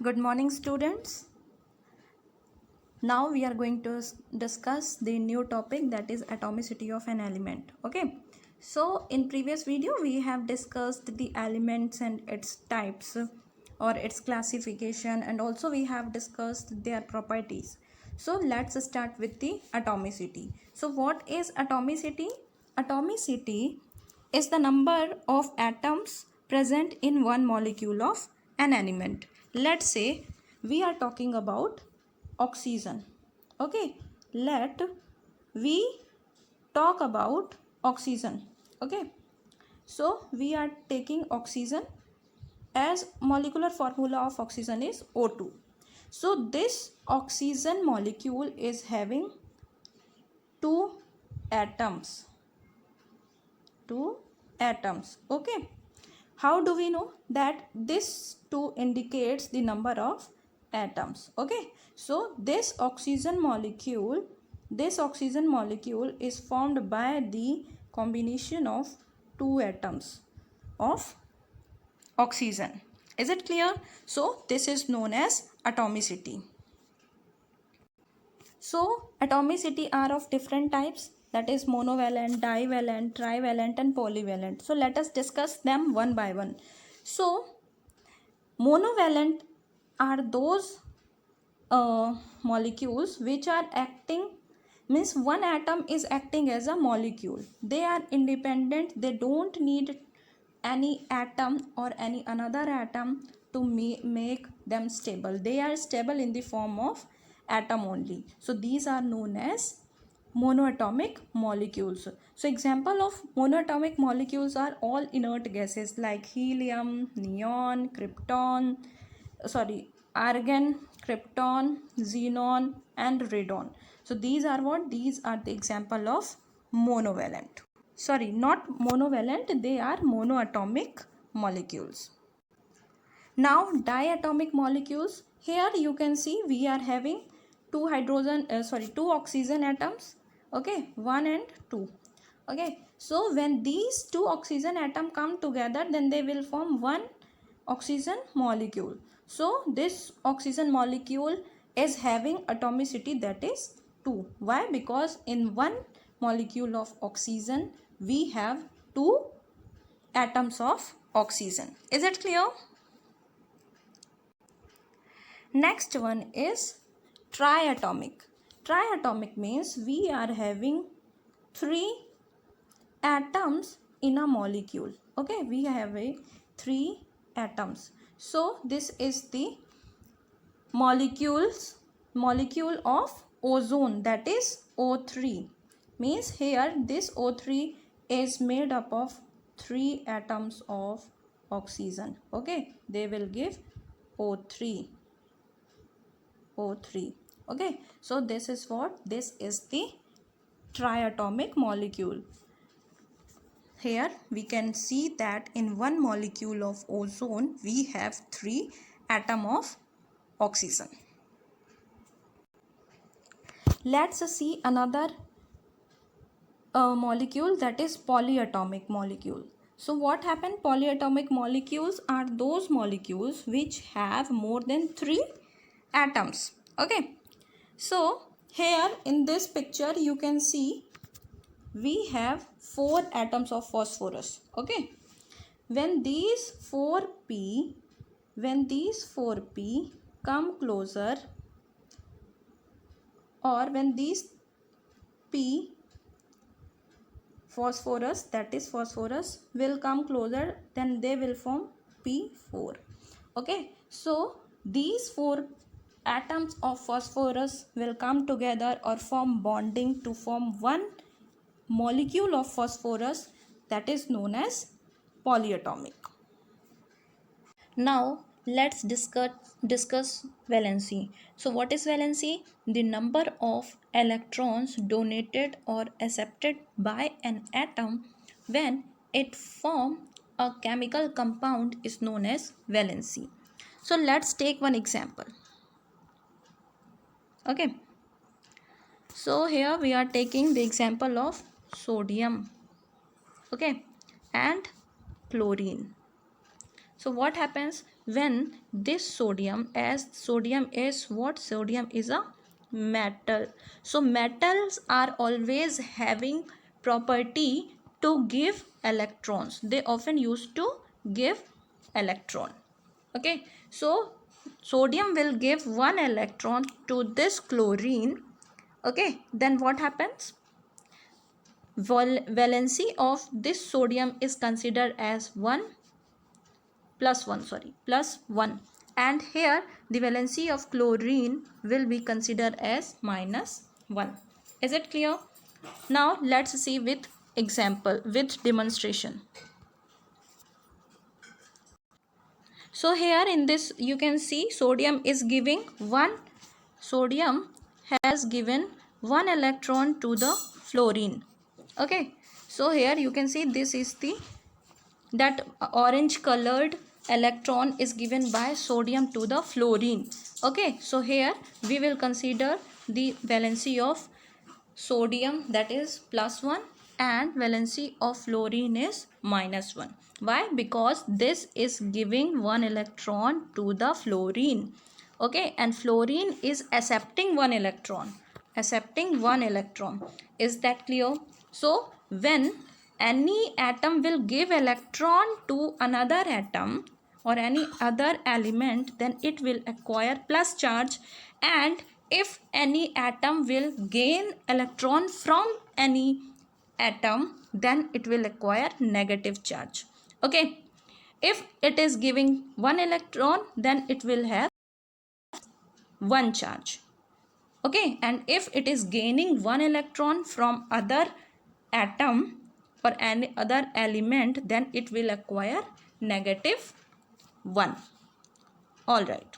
Good morning, students. Now we are going to discuss the new topic, that is atomicity of an element. Okay, so in previous video we have discussed the elements and its types or its classification, and also we have discussed their properties. So let's start with the atomicity. So what is atomicity? Atomicity is the number of atoms present in one molecule of an element. Let's say we are talking about oxygen. Okay, let we talk about oxygen. Okay, so we are taking oxygen, as molecular formula of oxygen is O2. So this oxygen molecule is having two atoms. Okay, how do we know that this 2 indicates the number of atoms? Okay, so this oxygen molecule is formed by the combination of 2 atoms of oxygen. Is it clear? So this is known as atomicity. So atomicity are of different types, that is monovalent, divalent, trivalent and polyvalent. So let us discuss them one by one. So monovalent are those molecules which are acting, means one atom is acting as a molecule. They are independent, they don't need any atom or any another atom to make them stable. They are stable in the form of atom only. So these are known as monoatomic molecules. So example of monoatomic molecules are all inert gases like helium, neon, krypton, argon, krypton, xenon and radon. So these are what? These are the example of monovalent. Not monovalent, they are monoatomic molecules. Now diatomic molecules, here you can see we are having two oxygen atoms. Okay, 1 and 2. Okay, so when these two oxygen atom come together, then they will form one oxygen molecule. So this oxygen molecule is having atomicity, that is 2. Why? Because in one molecule of oxygen we have 2 atoms of oxygen. Is it clear? Next one is triatomic. Triatomic means we are having 3 atoms in a molecule. Okay, we have 3 atoms. So this is the molecule of ozone, that is O3. Means here this O3 is made up of 3 atoms of oxygen. Okay, they will give O3. Okay, so this is the triatomic molecule. Here we can see that in one molecule of ozone we have 3 atoms of oxygen. Let's see another molecule, that is polyatomic molecule. So what happened? Polyatomic molecules are those molecules which have more than 3 atoms. Okay, so here in this picture you can see we have 4 atoms of phosphorus. Okay, when these 4p come closer, or when these p phosphorus, that is phosphorus, will come closer, then they will form p4. Okay, so these 4 atoms of phosphorus will come together or form bonding to form one molecule of phosphorus, that is known as polyatomic. Now let's discuss valency. So what is valency? The number of electrons donated or accepted by an atom when it forms a chemical compound is known as valency. So let's take one example. Okay, so here we are taking the example of sodium, okay, and chlorine. So what happens when this sodium, as sodium is what? Sodium is a metal. So metals are always having property to give electrons. They often used to give electron. Okay, so sodium will give one electron to this chlorine. Okay, then what happens? Valency of this sodium is considered as 1 plus 1, sorry, plus 1, and here the valency of chlorine will be considered as minus 1. Is it clear? Now let's see with example, with demonstration. So here in this you can see sodium is giving sodium has given one electron to the fluorine. Okay, so here you can see this is that orange colored electron is given by sodium to the fluorine. Okay, so here we will consider the valency of sodium, that is plus 1, and valency of fluorine is minus 1. Why? Because this is giving one electron to the fluorine. Okay, and fluorine is accepting one electron. Is that clear? So when any atom will give electron to another atom or any other element, then it will acquire plus charge, and if any atom will gain electron from any atom, then it will acquire negative charge. Okay, if it is giving one electron, then it will have one charge. Okay, and if it is gaining one electron from other atom or any other element, then it will acquire negative 1. All right.